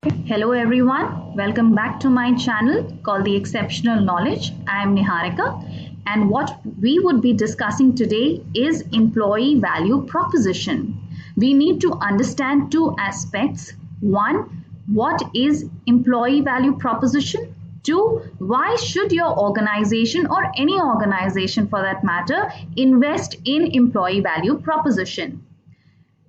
Hello everyone, welcome back to my channel called The Exceptional Knowledge. I am Niharika, and what we would be discussing today is employee value proposition. We need to understand two aspects. One, what is employee value proposition? Two, why should your organization or any organization for that matter invest in employee value proposition?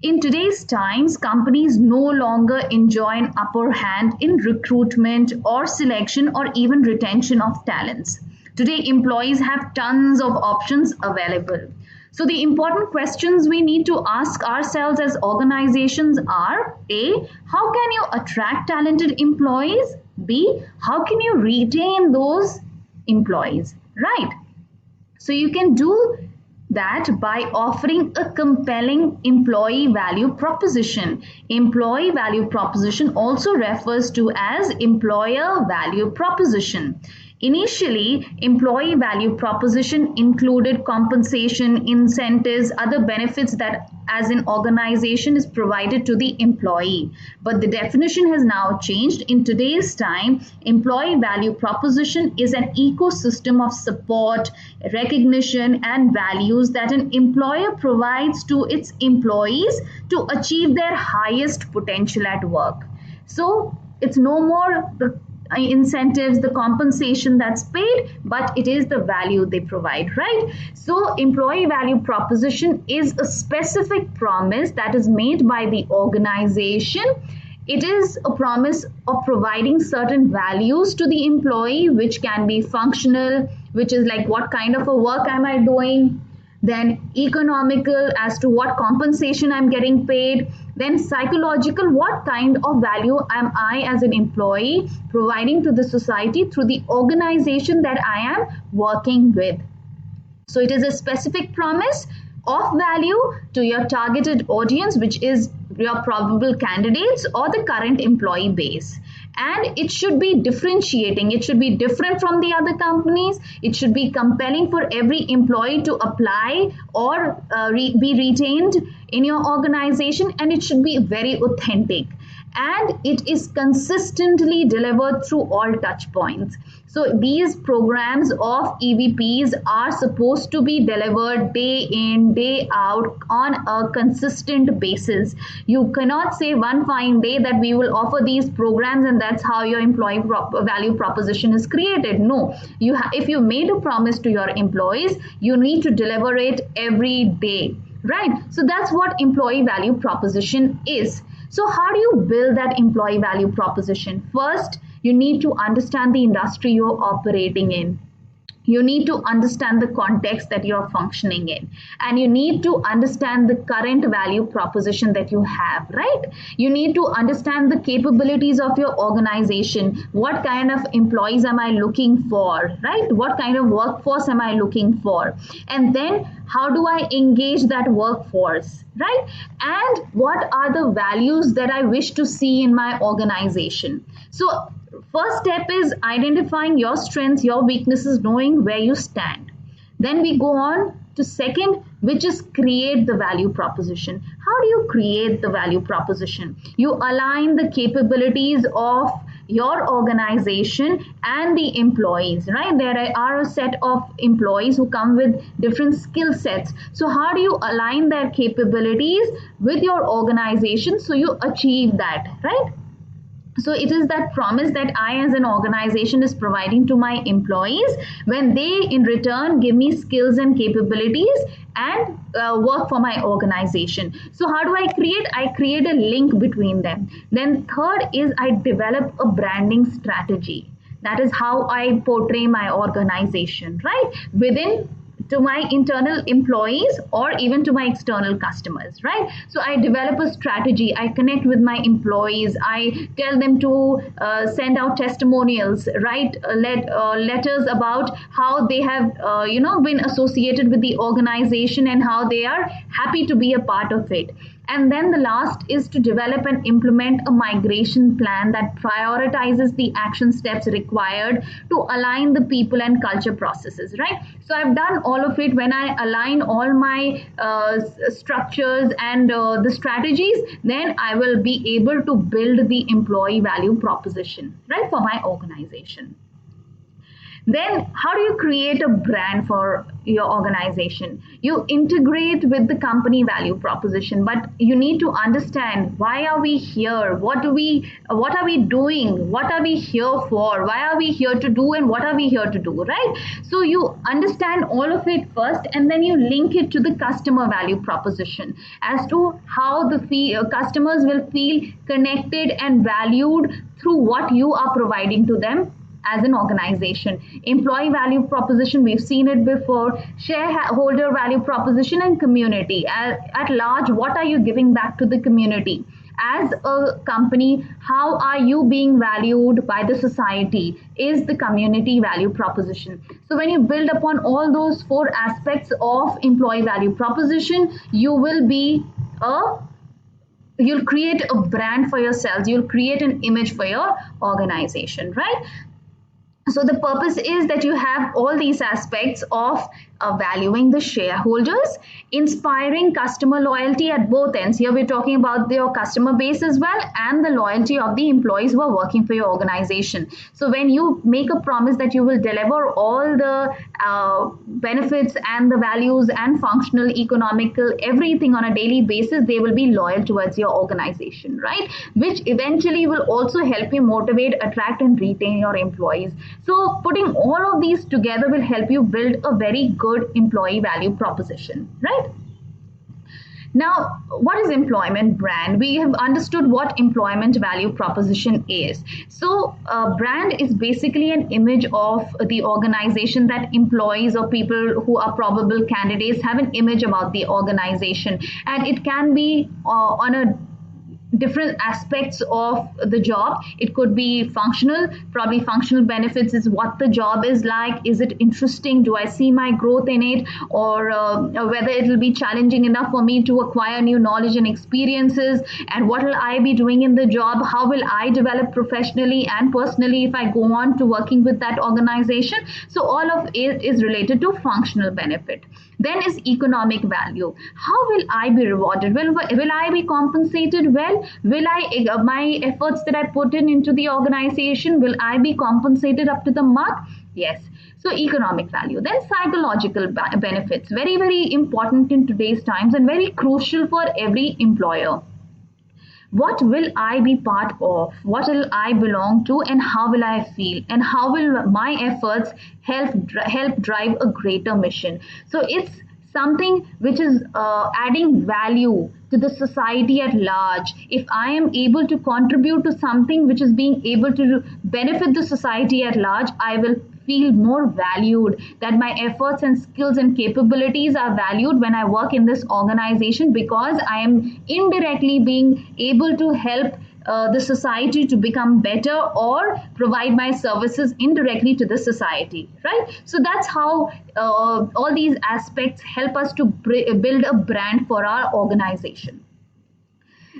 In today's times, companies no longer enjoy an upper hand in recruitment or selection or even retention of talents. Today, employees have tons of options available. So, the important questions we need to ask ourselves as organizations are: A, how can you attract talented employees? B, how can you retain those employees? Right? So, you can do that by offering a compelling employee value proposition. Employee value proposition also refers to as employer value proposition. Initially, employee value proposition included compensation, incentives, other benefits that as an organization is provided to the employee. But the definition has now changed. In today's time, employee value proposition is an ecosystem of support, recognition, and values that an employer provides to its employees to achieve their highest potential at work. So it's no more the incentives, the compensation that's paid, but it is the value they provide, right? So employee value proposition is a specific promise that is made by the organization. It is a promise of providing certain values to the employee, which can be functional, which is like what kind of a work am I doing, then economical as to what compensation I'm getting paid, then psychological, what kind of value am I as an employee providing to the society through the organization that I am working with. So it is a specific promise of value to your targeted audience, which is your probable candidates or the current employee base. And it should be differentiating. It should be different from the other companies. It should be compelling for every employee to apply or be retained in your organization, and it should be very authentic. And it is consistently delivered through all touch points. So these programs of EVPs are supposed to be delivered day in, day out on a consistent basis. You cannot say one fine day that we will offer these programs and that's how your employee value proposition is created. No, if you made a promise to your employees, you need to deliver it every day, right? So that's what employee value proposition is. So how do you build that employee value proposition? First, you need to understand the industry you're operating in. You need to understand the context that you're functioning in, and you need to understand the current value proposition that you have, right? You need to understand the capabilities of your organization. What kind of employees am I looking for, right? What kind of workforce am I looking for? And then how do I engage that workforce, right? And what are the values that I wish to see in my organization? So first step is identifying your strengths, your weaknesses, knowing where you stand. Then we go on to second, which is create the value proposition. How do you create the value proposition? You align the capabilities of your organization and the employees, right? There are a set of employees who come with different skill sets. So how do you align their capabilities with your organization so you achieve that, right? So it is that promise that I as an organization is providing to my employees when they in return give me skills and capabilities and work for my organization. So how do I create? I create a link between them. Then third is I develop a branding strategy. That is how I portray my organization, right? Within to my internal employees or even to my external customers, right? So I develop a strategy. I connect with my employees. I tell them to send out testimonials, write letters about how they have been associated with the organization and how they are happy to be a part of it. And then the last is to develop and implement a migration plan that prioritizes the action steps required to align the people and culture processes, right? So I've done all of it. When I align all my structures and the strategies, then I will be able to build the employee value proposition, right, for my organization. Then how do you create a brand for your organization? You integrate with the company value proposition, but you need to understand, why are we here? What are we doing? What are we here for? Why are we here to do, and what are we here to do, right? So you understand all of it first, and then you link it to the customer value proposition as to how the customers will feel connected and valued through what you are providing to them as an organization. Employee value proposition, we've seen it before. Shareholder value proposition, and community. At large, what are you giving back to the community? As a company, how are you being valued by the society is the community value proposition. So when you build upon all those four aspects of employee value proposition, you'll create a brand for yourselves. You'll create an image for your organization, right? So the purpose is that you have all these aspects of valuing the shareholders, inspiring customer loyalty at both ends. Here we're talking about your customer base as well, and the loyalty of the employees who are working for your organization. So when you make a promise that you will deliver all the benefits and the values and functional, economical, everything on a daily basis, they will be loyal towards your organization, right? Which eventually will also help you motivate, attract, and retain your employees. So putting all of these together will help you build a very good employee value proposition, right? Now, what is employment brand? We have understood what employment value proposition is. So, brand is basically an image of the organization that employees or people who are probable candidates have an image about the organization, and it can be on a different aspects of the job. It could be functional. Probably functional benefits is what the job is like. Is it interesting? Do I see my growth in it? Or whether it will be challenging enough for me to acquire new knowledge and experiences, and what will I be doing in the job? How will I develop professionally and personally if I go on to working with that organization? So all of it is related to functional benefit. Then is economic value. How will I be rewarded? Will I be compensated well? Will my efforts that I put into the organization, will I be compensated up to the mark? Yes. So economic value. Then psychological benefits. Very, very important in today's times and very crucial for every employer. What will I be part of? What will I belong to? And how will I feel? And how will my efforts help drive a greater mission? So it's something which is adding value to the society at large. If I am able to contribute to something which is being able to benefit the society at large, I will feel more valued, that my efforts and skills and capabilities are valued when I work in this organization, because I am indirectly being able to help the society to become better or provide my services indirectly to the society, right? So that's how all these aspects help us to build a brand for our organization.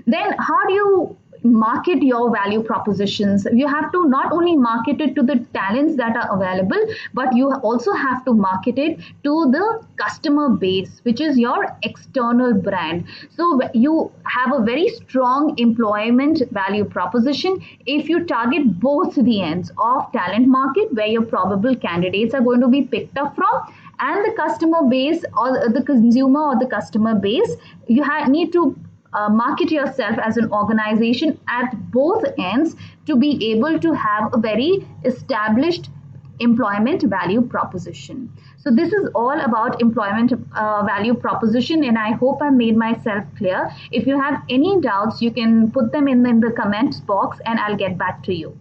Then how do you market your value propositions? You have to not only market it to the talents that are available, but you also have to market it to the customer base, which is your external brand. So you have a very strong employment value proposition if you target both the ends of talent market, where your probable candidates are going to be picked up from, and the customer base or the consumer or the customer base. You need to market yourself as an organization at both ends to be able to have a very established employment value proposition. So this is all about employment value proposition, and I hope I made myself clear. If you have any doubts, you can put them in the comments box and I'll get back to you.